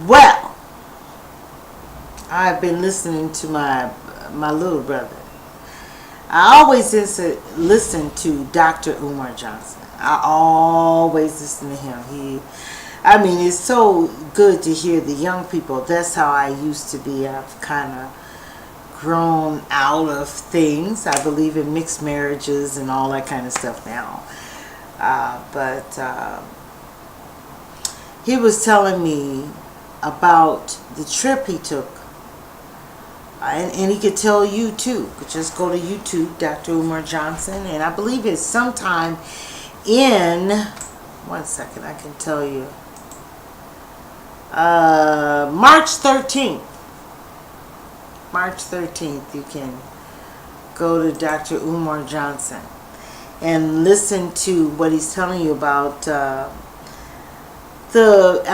Well, I've been listening to my little brother. I always listen to Dr. Umar Johnson. I always listen to him. I mean, it's so good to hear the young people. That's how I used to be. I've kind of grown out of things. I believe in mixed marriages and all that kind of stuff now. But he was telling me about the trip he took. And he could tell you too. Just go to YouTube, Dr. Umar Johnson. And I believe it's sometime in, one second, I can tell you. March 13th. March 13th, you can go to Dr. Umar Johnson and listen to what he's telling you about I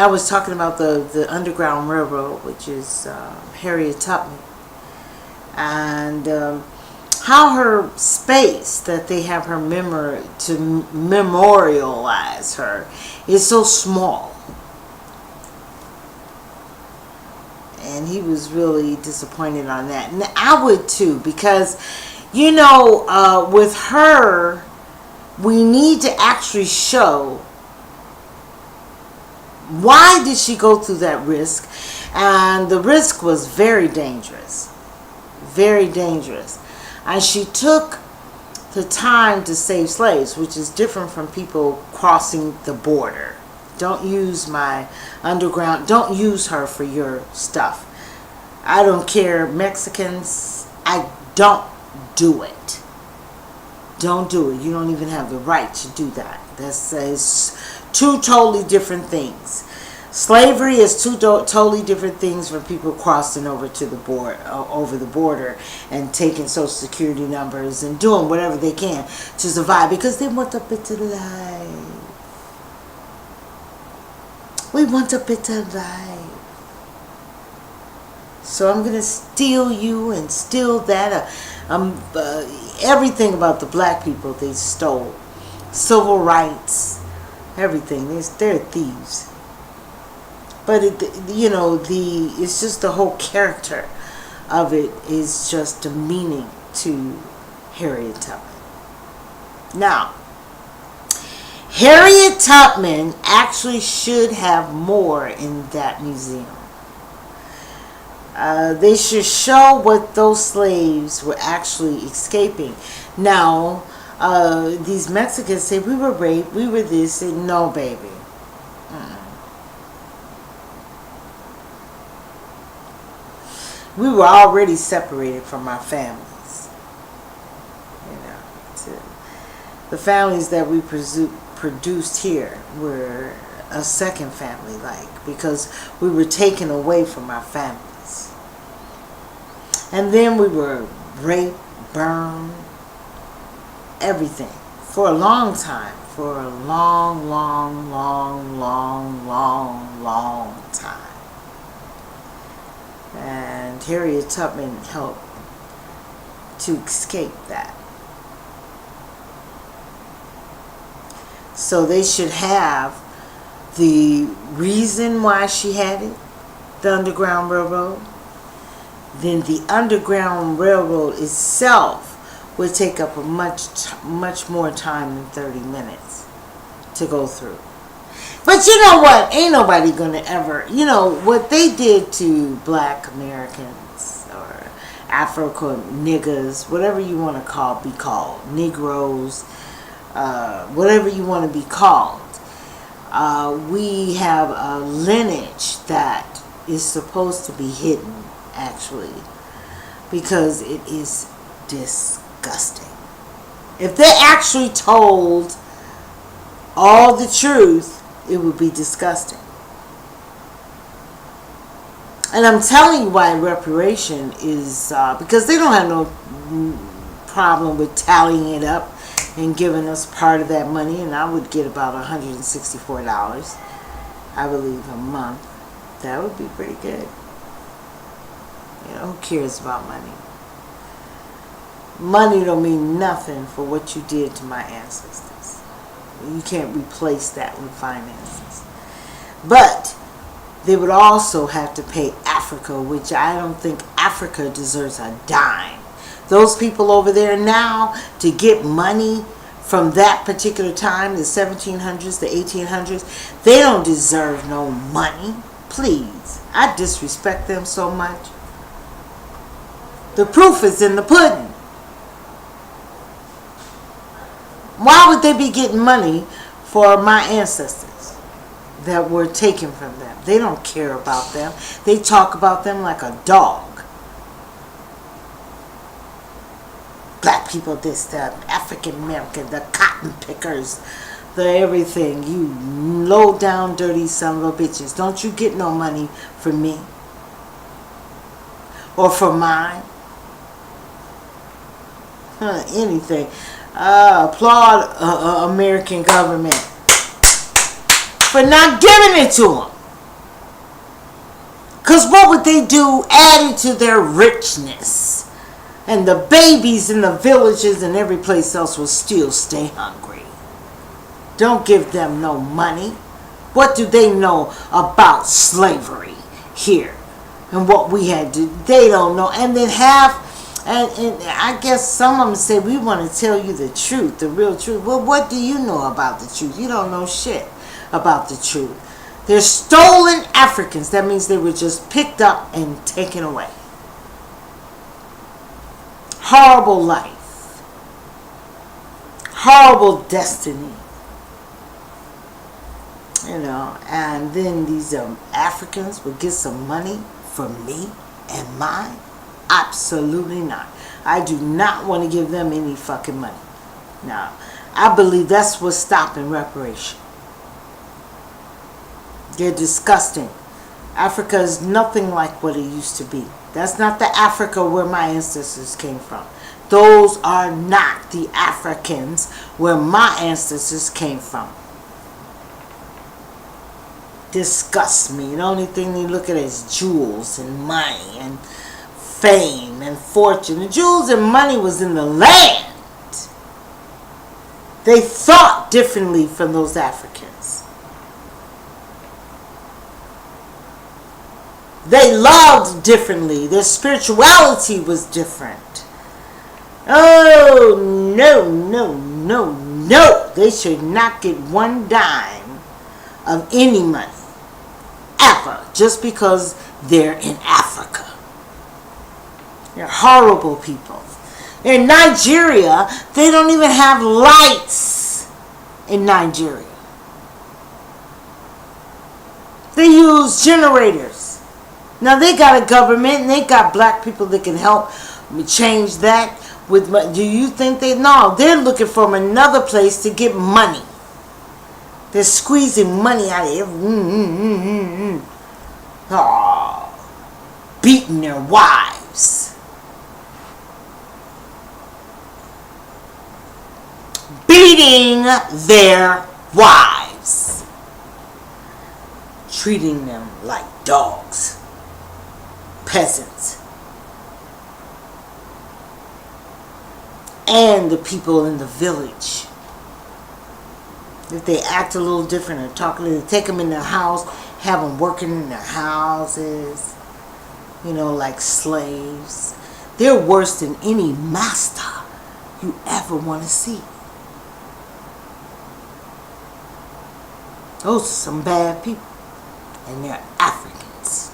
was talking about the Underground Railroad, which is Harriet Tubman, and how her space that they have her to memorialize her is so small. And he was really disappointed on that. And I would too, because, you know, with her, we need to actually show why did she go through that risk. And the risk was very dangerous. Very dangerous. And she took the time to save slaves, which is different from people crossing the border. Don't use my underground. Don't use her for your stuff. I don't care, Mexicans. I don't do it. Don't do it. You don't even have the right to do that. That's two totally different things. Slavery is two totally different things from people crossing over to the border and taking Social Security numbers and doing whatever they can to survive because they want a better life. We want a better life. So I'm going to steal you and steal that. Everything about the black people they stole. Civil rights. Everything. They're thieves. But, it's just the whole character of it is just demeaning to Harriet Tubman. Now, Harriet Tubman actually should have more in that museum. They should show what those slaves were actually escaping. Now, these Mexicans say, we were raped, we were this. Say, no, baby. We were already separated from our families. The families that we produced here were a second family, because we were taken away from our families. And then we were raped, burned, everything. For a long time. For a long, long, long, long, long, long time. And Harriet Tubman helped to escape that. So they should have the reason why she had it, the Underground Railroad. Then the Underground Railroad itself would take up a much more time than 30 minutes to go through. But you know what? Ain't nobody gonna ever, what they did to black Americans or Africa niggas, whatever you want to be called, Negroes, whatever you want to be called. We have a lineage that is supposed to be hidden, actually, because it is disgusting. If they actually told all the truth, it would be disgusting. And I'm telling you why reparation is, because they don't have no problem with tallying it up and giving us part of that money, and I would get about $164, I believe, a month. That would be pretty good. Who cares about money? Money don't mean nothing for what you did to my ancestors. You can't replace that with finances. But they would also have to pay Africa, which I don't think Africa deserves a dime. Those people over there now, to get money from that particular time, the 1700s, the 1800s, they don't deserve no money. Please. I disrespect them so much. The proof is in the pudding. Why would they be getting money for my ancestors that were taken from them? They don't care about them. They talk about them like a dog. Black people, this, the African American, the cotton pickers, the everything. You low down, dirty son of a bitches. Don't you get no money from me or from mine. Anything. Applaud American government for not giving it to them. Because what would they do added to their richness? And the babies in the villages and every place else will still stay hungry. Don't give them no money. What do they know about slavery here? And what we had to do? They don't know. And then and I guess some of them say, we want to tell you the truth, the real truth. Well, what do you know about the truth? You don't know shit about the truth. They're stolen Africans. That means they were just picked up and taken away. Horrible life. Horrible destiny. You know, and then these Africans would get some money from me and mine. Absolutely not. I do not want to give them any fucking money. No. I believe that's what's stopping reparation. They're disgusting. Africa is nothing like what it used to be. That's not the Africa where my ancestors came from. Those are not the Africans where my ancestors came from. Disgusts me. The only thing they look at is jewels and money and fame and fortune. The jewels and money was in the land. They thought differently from those Africans. They loved differently. Their spirituality was different. Oh, no, no, no, no. They should not get one dime of any money. Ever. Just because they're in Africa. They're horrible people. In Nigeria, they don't even have lights in Nigeria. They use generators. Now they got a government and they got black people that can help change that. Do you think they? No, they're looking for another place to get money. They're squeezing money out of it. Oh, beating their wives. Beating their wives. Treating them like dogs. Peasants. And the people in the village. If they act a little different or talk a little, take them in their house, have them working in their houses, you know, like slaves. They're worse than any master you ever want to see. Those are some bad people. And they're Africans.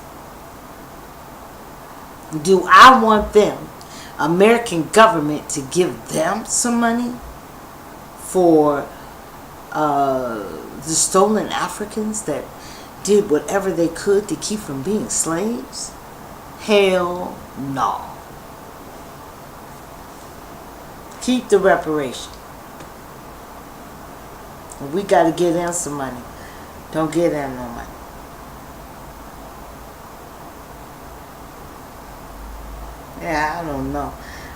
Do I want them, American government, to give them some money for the stolen Africans that did whatever they could to keep from being slaves? Hell no. Keep the reparation. We got to give them some money. Don't give them no money. Yeah, I don't know.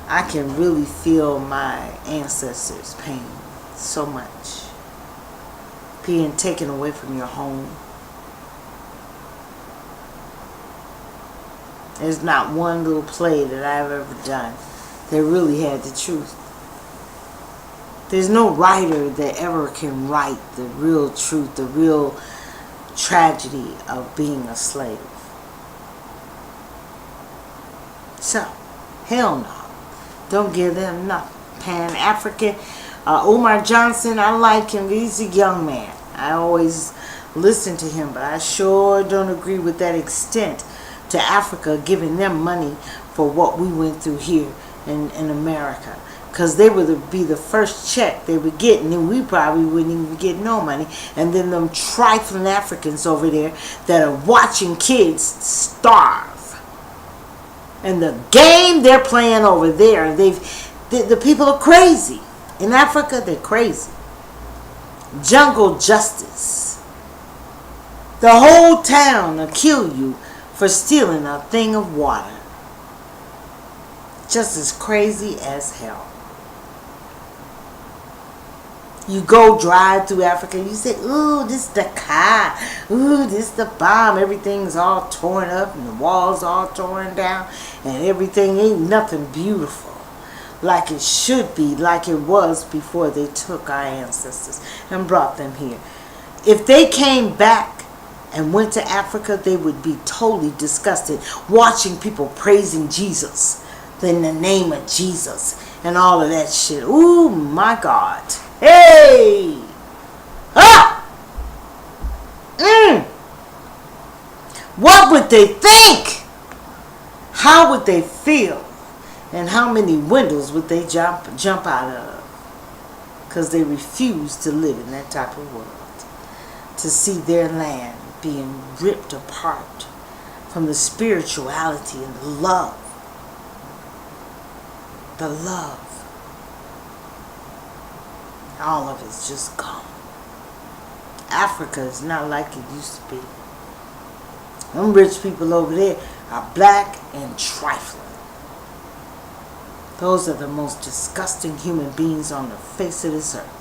I can really feel my ancestors' pain so much. Being taken away from your home. There's not one little play that I've ever done that really had the truth. There's no writer that ever can write the real truth, the real tragedy of being a slave. So, hell no. Don't give them nothing. Pan-African. Umar Johnson, I like him. He's a young man. I always listen to him, but I sure don't agree with that extent to Africa giving them money for what we went through here in America. Because they would be the first check they would get, and then we probably wouldn't even get no money. And then them trifling Africans over there that are watching kids starve. And the game they're playing over there, the people are crazy. In Africa, they're crazy. Jungle justice. The whole town will kill you for stealing a thing of water. Just as crazy as hell. You go drive through Africa, you say, ooh, this the car. Ooh, this the bomb. Everything's all torn up and the walls all torn down. And everything ain't nothing beautiful. Like it should be, like it was before they took our ancestors and brought them here. If they came back and went to Africa, they would be totally disgusted watching people praising Jesus in the name of Jesus and all of that shit. Ooh, my God. Hey! Ah! What would they think? How would they feel? And how many windows would they jump out of? Because they refuse to live in that type of world. To see their land being ripped apart from the spirituality and the love. The love. All of it's just gone. Africa is not like it used to be. Them rich people over there are black and trifling. Those are the most disgusting human beings on the face of this earth.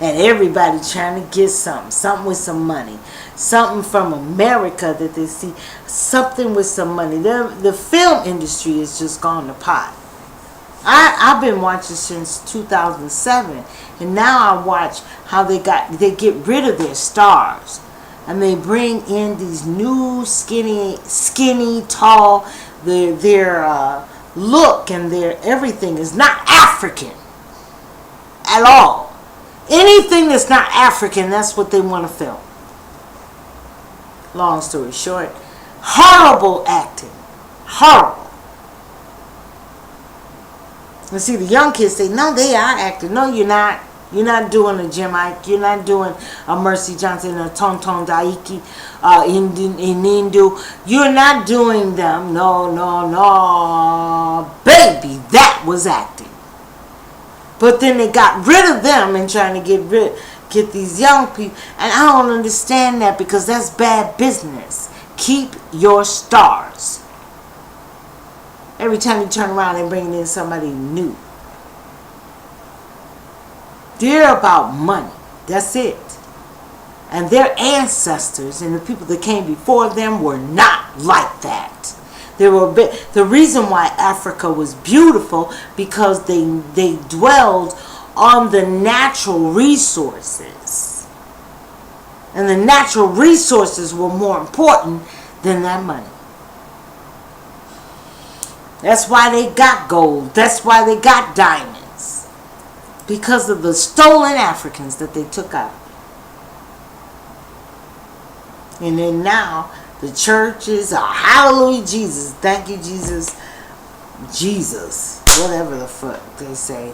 And everybody trying to get something with some money. Something from America that they see. Something with some money. The film industry has just gone to pot. I've been watching since 2007. And now I watch how they get rid of their stars. And they bring in these new skinny, tall. Their look and their everything is not African at all. Anything that's not African, that's what they want to film. Long story short, horrible acting. Horrible. And see, the young kids say, no, they are acting. No, you're not. You're not doing a Jim Ike. You're not doing a Mercy Johnson, a Tonton Daiki, in Indu. You're not doing them. No. Baby, that was acting. But then they got rid of them and trying to get these young people. And I don't understand that because that's bad business. Keep your stars. Every time you turn around and bring in somebody new. They're about money. That's it. And their ancestors and the people that came before them were not like that. The reason why Africa was beautiful because they dwelled on the natural resources. And the natural resources were more important than that money. That's why they got gold. That's why they got diamonds. Because of the stolen Africans that they took out. And then now the churches are hallelujah Jesus. Thank you Jesus. Jesus. Whatever the fuck they say.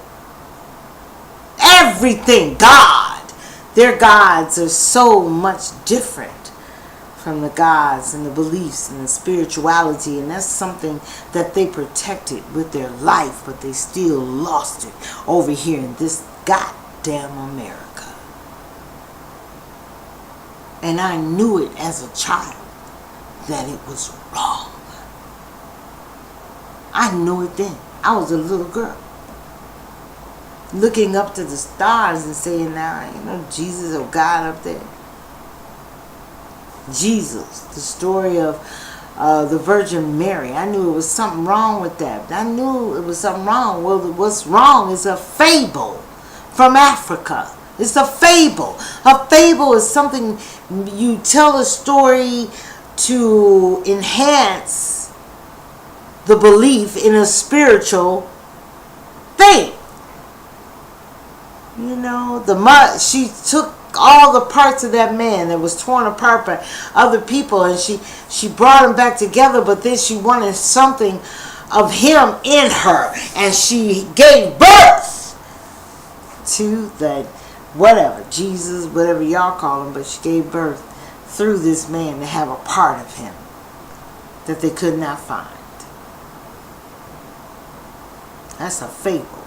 Everything. God. Their gods are so much different from the gods and the beliefs and the spirituality. And that's something that they protected with their life. But they still lost it over here in this goddamn America. And I knew it as a child that it was wrong. I knew it then. I was a little girl. Looking up to the stars and saying, now, you know, Jesus or God up there. Jesus, the story of the Virgin Mary. I knew it was something wrong with that. I knew it was something wrong. Well, what's wrong is a fable from Africa. It's a fable. A fable is something you tell a story to enhance the belief in a spiritual thing. You know, she took all the parts of that man that was torn apart by other people, and she brought him back together, but then she wanted something of him in her, and she gave birth to that, whatever, Jesus, whatever y'all call him, but she gave birth through this man to have a part of him that they could not find. That's a fable.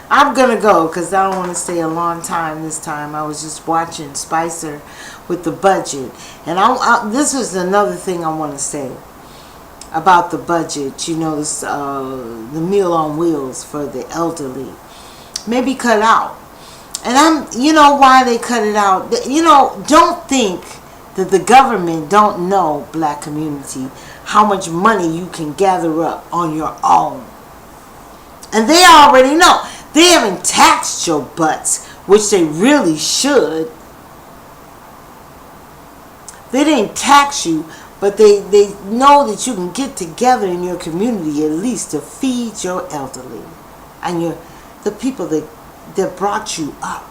I'm going to go because I don't want to stay a long time this time. I was just watching Spicer with the budget. And this is another thing I want to say about the budget. You know, this, the Meal on Wheels for the elderly. Maybe cut out. And you know why they cut it out? You know, don't think that the government don't know, black community, how much money you can gather up on your own. And they already know. They haven't taxed your butts, which they really should. They didn't tax you, but they know that you can get together in your community at least to feed your elderly and the people that brought you up.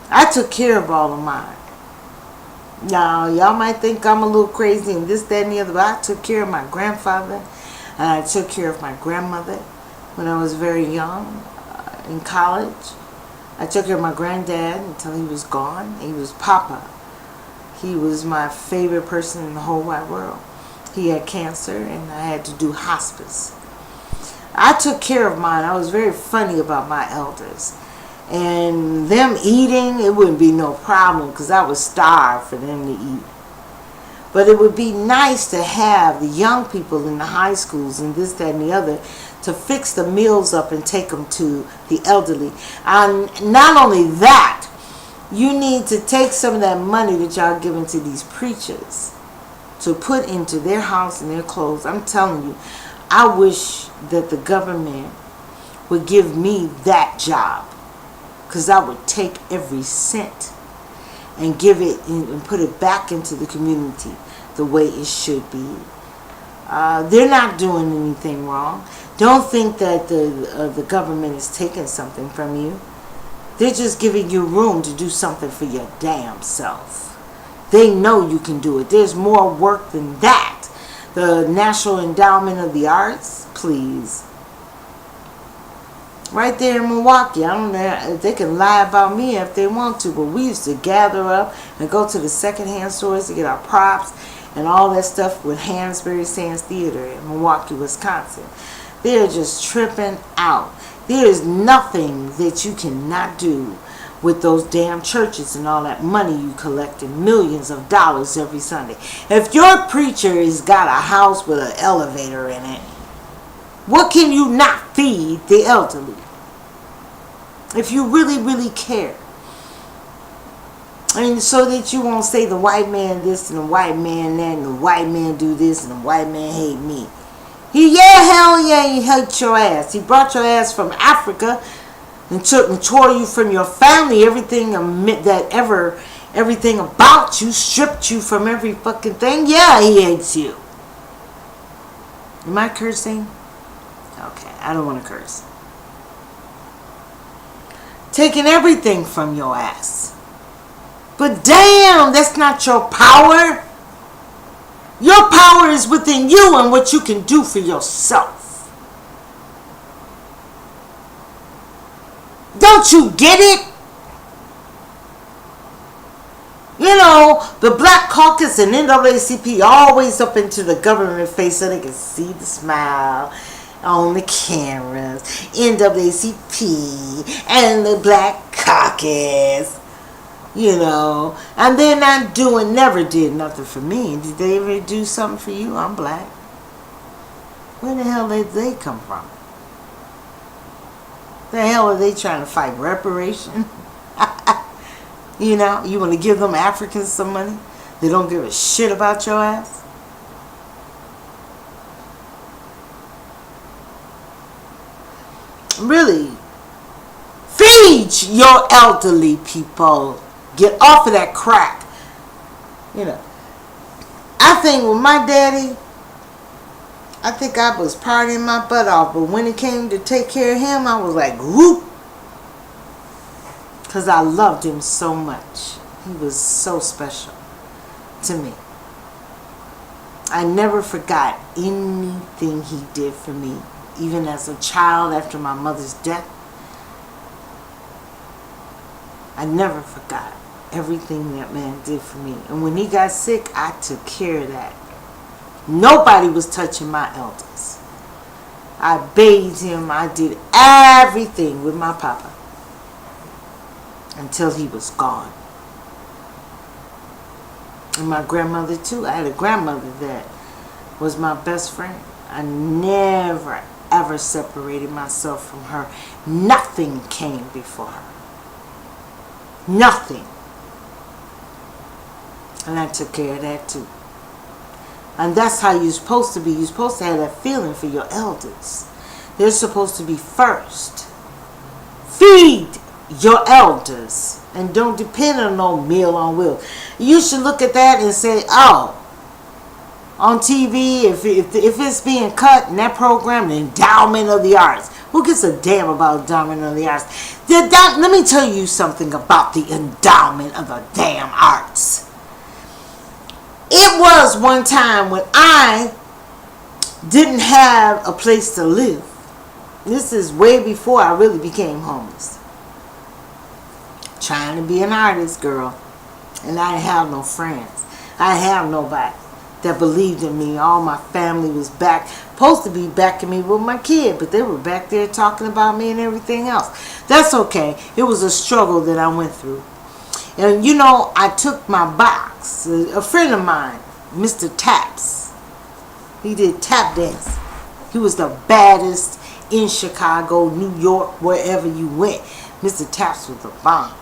I took care of all of mine. Now, y'all might think I'm a little crazy and this, that, and the other, but I took care of my grandfather and I took care of my grandmother when I was very young, in college. I took care of my granddad until he was gone. He was Papa. He was my favorite person in the whole wide world. He had cancer and I had to do hospice. I took care of mine. I was very funny about my elders. And them eating, it wouldn't be no problem because I would starve for them to eat. But it would be nice to have the young people in the high schools and this, that, and the other to fix the meals up and take them to the elderly. And not only that, you need to take some of that money that y'all giving to these preachers to put into their house and their clothes. I'm telling you, I wish that the government would give me that job, because I would take every cent and give it and put it back into the community the way it should be. They're not doing anything wrong. Don't think that the government is taking something from you. They're just giving you room to do something for your damn self. They know you can do it. There's more work than that. The National Endowment of the Arts, please. Right there in Milwaukee. I don't know, they can lie about me if they want to, but we used to gather up and go to the secondhand stores to get our props and all that stuff with Hansberry Sands Theater in Milwaukee, Wisconsin. They're just tripping out. There is nothing that you cannot do with those damn churches and all that money you collect in millions of dollars every Sunday. If your preacher has got a house with an elevator in it, what can you not feed the elderly? If you really, really care. And so that you won't say the white man this and the white man that and the white man do this and the white man hate me. Hell yeah, he hate your ass. He brought your ass from Africa and tore you from your family, everything about you, stripped you from every fucking thing. Yeah, he hates you. Am I cursing? Okay, I don't want to curse. Taking everything from your ass. But damn, that's not your power. Your power is within you and what you can do for yourself. Don't you get it? You know, the Black Caucus and NAACP always up into the government face so they can see the smile on the cameras. NAACP and the Black Caucus. You know, and they're not never did nothing for me. Did they ever do something for you? I'm black. Where the hell did they come from? The hell are they trying to fight? Reparation? You know, you want to give them Africans some money? They don't give a shit about your ass? really feed your elderly people. Get off of that crack. You know, I think with my daddy, I think I was partying my butt off, but when it came to take care of him, I was like, whoop. Because I loved him so much. He was so special to me. I never forgot anything he did for me. Even as a child after my mother's death, I never forgot everything that man did for me. And when he got sick, I took care of that. Nobody was touching my elders. I bathed him. I did everything with my papa until he was gone. And my grandmother too. I had a grandmother that was my best friend. I never ever separated myself from her. Nothing came before her. Nothing. And I took care of that too. And that's how you're supposed to be. You're supposed to have that feeling for your elders. They're supposed to be first. Feed your elders. And don't depend on no meal on wheels. You should look at that and say, oh, on TV, if it's being cut in that program, the Endowment of the Arts. Who gives a damn about Endowment of the Arts? Let me tell you something about the Endowment of the damn Arts. It was one time when I didn't have a place to live. This is way before I really became homeless. Trying to be an artist, girl. And I didn't have no friends. I didn't have nobody that believed in me. All my family was supposed to be backing me with my kid, but they were back there talking about me and everything else. That's okay. It was a struggle that I went through. And you know, I took my box. A friend of mine, Mr. Taps, he did tap dance. He was the baddest in Chicago, New York, wherever you went. Mr. Taps was the bomb.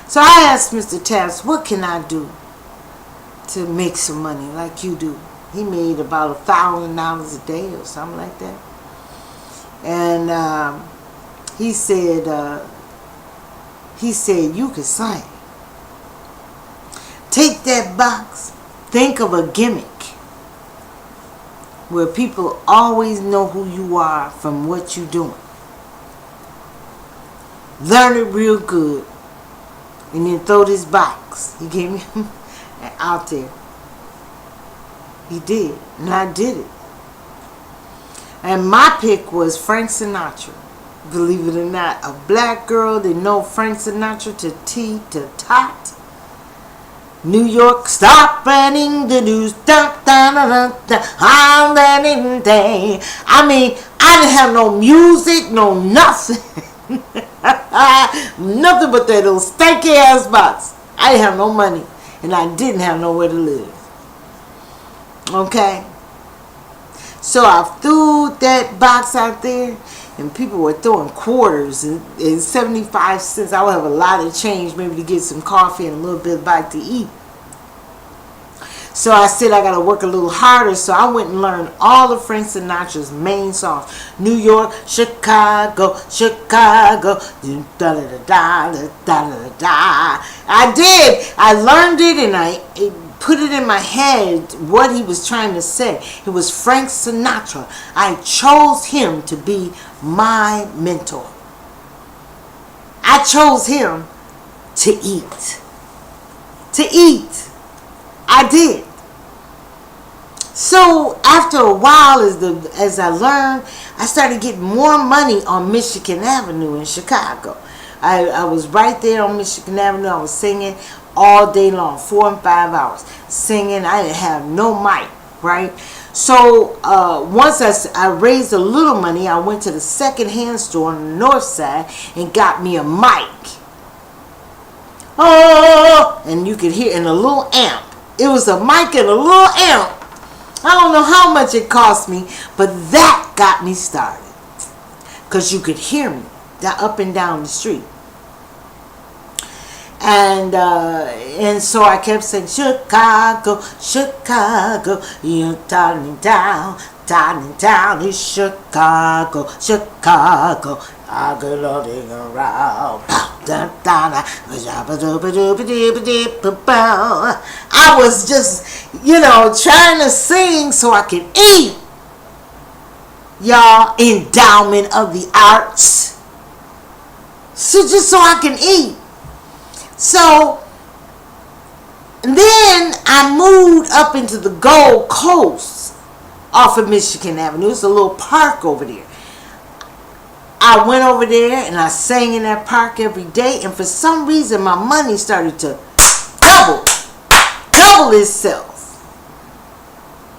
So I asked Mr. Taps, what can I do to make some money like you do? He made about $1,000 a day or something like that. And he said, you can sing. Take that box, think of a gimmick where people always know who you are from what you're doing. Learn it real good. And then throw this box. He gave me out there. He did. And I did it. And my pick was Frank Sinatra. Believe it or not. A black girl that know Frank Sinatra to T to tot. New York, stop running the news. Da, da, da, da, da, I'm running day. I mean, I didn't have no music, no nothing. Nothing but that little stanky ass box. I didn't have no money. And I didn't have nowhere to live. Okay? So I threw that box out there. And people were throwing quarters and 75 cents. I would have a lot of change maybe to get some coffee and a little bit of bite to eat. So I said I got to work a little harder. So I went and learned all of Frank Sinatra's main songs. New York, Chicago, Chicago. Da, da, da, da, da, da, da. I did. I learned it and I put it in my head what he was trying to say. It was Frank Sinatra. I chose him to be my mentor. I chose him to eat. To eat. I did. So after a while, as I learned, I started getting more money on Michigan Avenue in Chicago. I was right there on Michigan Avenue. I was singing all day long, 4 and 5 hours. Singing. I didn't have no mic, right? So once I raised a little money, I went to the second-hand store on the north side and got me a mic. Oh, and you could hear in a little amp. It was a mic and a little amp. I don't know how much it cost me, but that got me started. Because you could hear me up and down the street. And so I kept saying, Chicago, Chicago, you're turning down, it's Chicago, Chicago. I go loading around. I was just, trying to sing so I could eat. Y'all, endowment of the arts. So just so I can eat. So then I moved up into the Gold Coast off of Michigan Avenue. It's a little park over there. I went over there and I sang in that park every day, and for some reason my money started to double itself.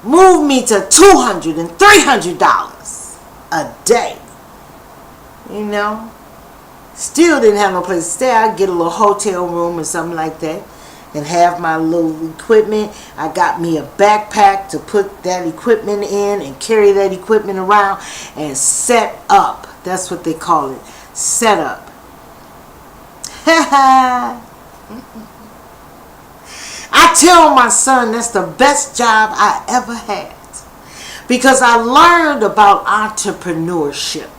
Moved me to $200 and $300 a day. Still didn't have no place to stay. I'd get a little hotel room or something like that and have my little equipment. I got me a backpack to put that equipment in and carry that equipment around and set up. That's what they call it. Set up. I tell my son that's the best job I ever had, because I learned about entrepreneurship.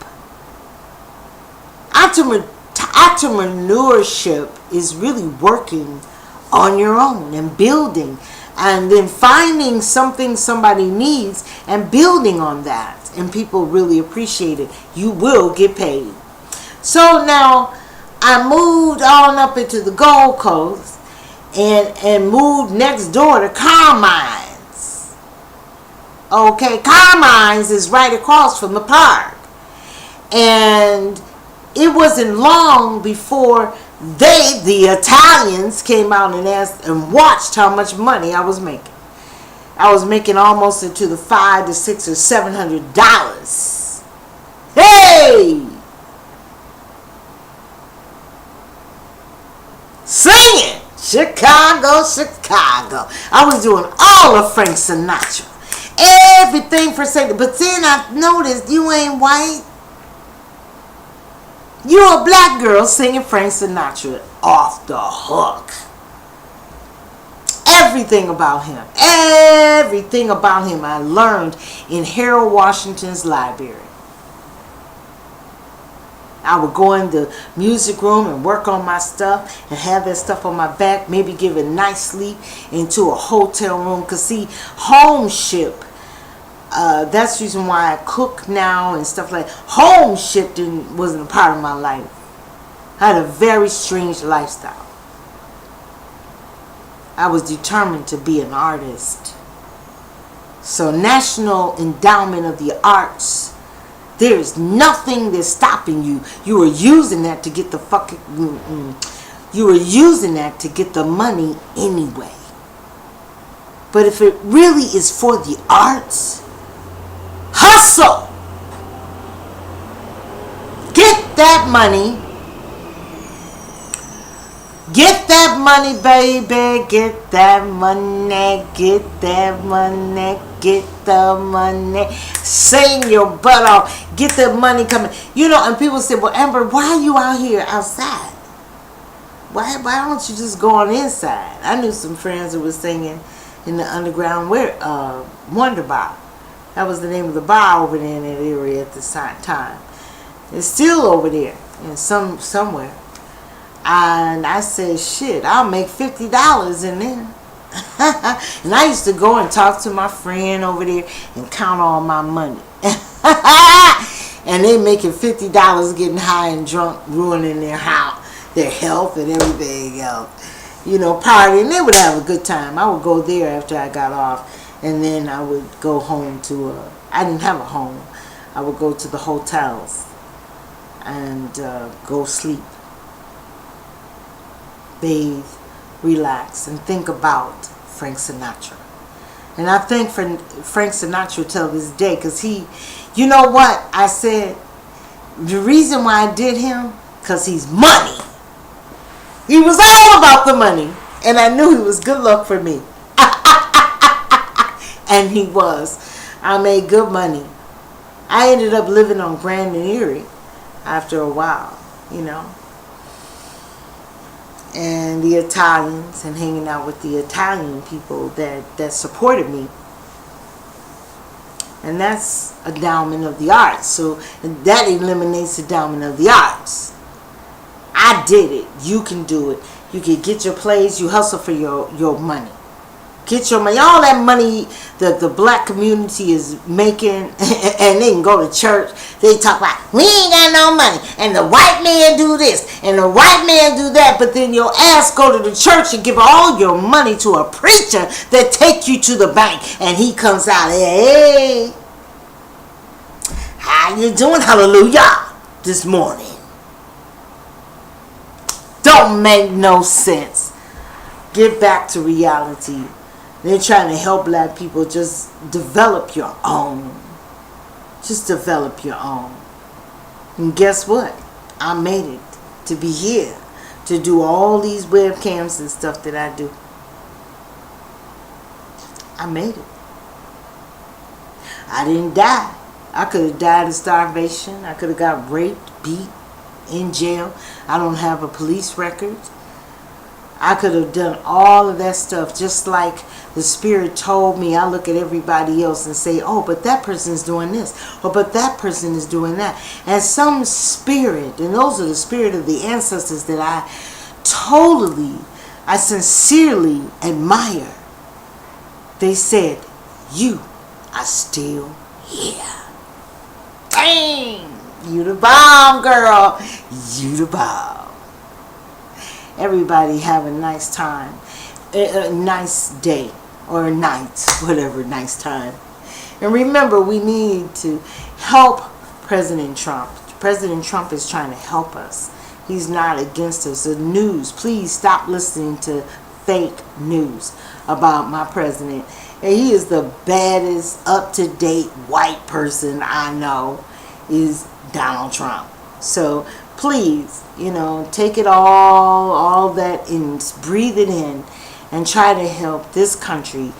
Entrepreneurship is really working on your own and building, and then finding something somebody needs and building on that, and people really appreciate it. You will get paid. So now I moved on up into the Gold Coast and moved next door to Carmine's. Okay, Carmine's is right across from the park, and it wasn't long before the Italians came out and asked and watched how much money I was making. I was making almost into the $500 to $600 or $700. Hey! Singing! Chicago, Chicago. I was doing all of Frank Sinatra. Everything for Satan. But then I noticed you ain't white. You're a black girl singing Frank Sinatra. Off the hook. Everything about him I learned in Harold Washington's library. I would go in the music room and work on my stuff and have that stuff on my back, maybe give a nice sleep into a hotel room. Because see, home ship, that's the reason why I cook now and stuff like that. Home ship wasn't a part of my life. I had a very strange lifestyle. I was determined to be an artist. So National Endowment of the Arts, there is nothing that's stopping you. You are using that to get the you are using that to get the money anyway. But if it really is for the arts, hustle. Get that money. Get that money, baby. Get that money. Get that money. Get the money. Sing your butt off. Get the money coming. And people say, well, Amber, why are you out here outside? Why don't you just go on inside? I knew some friends who were singing in the underground Wonder Bar. That was the name of the bar over there in that area at the time. It's still over there in somewhere. And I said, shit, I'll make $50 in there. And I used to go and talk to my friend over there and count all my money. And they making $50 getting high and drunk, ruining their health and everything else. Partying. They would have a good time. I would go there after I got off. And then I would go home I didn't have a home. I would go to the hotels and go sleep. Bathe, relax, and think about Frank Sinatra. And I thank Frank Sinatra till this day, because you know what I said? The reason why I did him, because he's money. He was all about the money, and I knew he was good luck for me. And he was. I made good money. I ended up living on Grand and Erie after a while, and the Italians, and hanging out with the Italian people that supported me. And that's Endowment of the Arts. So that eliminates Endowment of the Arts. I did it. You can do it. You can get your plays. You hustle for your money. Get your money. All that money that the black community is making, and they can go to church. They talk about, we ain't got no money, and the white man do this, and the white man do that. But then your ass go to the church and give all your money to a preacher that take you to the bank, and he comes out, hey, how you doing, hallelujah, this morning? Don't make no sense. Get back to reality. They're trying to help black people. Just develop your own. Just develop your own. And guess what? I made it to be here. To do all these webcams and stuff that I do. I made it. I didn't die. I could have died of starvation. I could have got raped, beat, in jail. I don't have a police record. I could have done all of that stuff just like the Spirit told me. I look at everybody else and say, oh, but that person's doing this. Or but that person is doing that. And some spirit, and those are the spirit of the ancestors that I sincerely admire. They said, you are still here. Dang! You the bomb, girl. You the bomb. Everybody have a nice time, a nice day or night, whatever, nice time. And remember, we need to help President Trump. President Trump is trying to help us. He's not against us. The news, please stop listening to fake news about my president. And he is the baddest, up-to-date white person I know is Donald Trump. So please, take it all that and breathe it in and try to help this country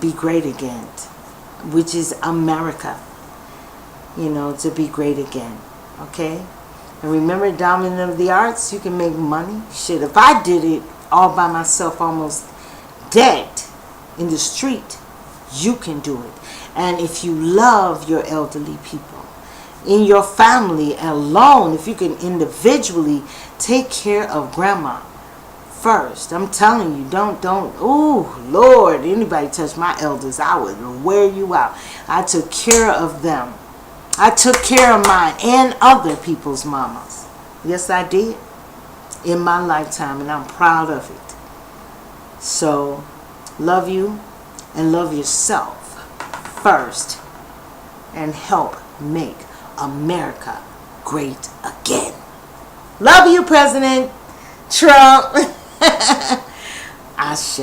be great again, which is America, to be great again, okay? And remember, Endowment of the Arts, you can make money. Shit, if I did it all by myself, almost dead in the street, you can do it. And if you love your elderly people, in your family alone, if you can individually take care of grandma first. I'm telling you, don't, ooh, Lord, anybody touch my elders, I would wear you out. I took care of them. I took care of mine and other people's mamas. Yes, I did. In my lifetime, and I'm proud of it. So, love you and love yourself first and help make America great again. Love you, President Trump. Ashe.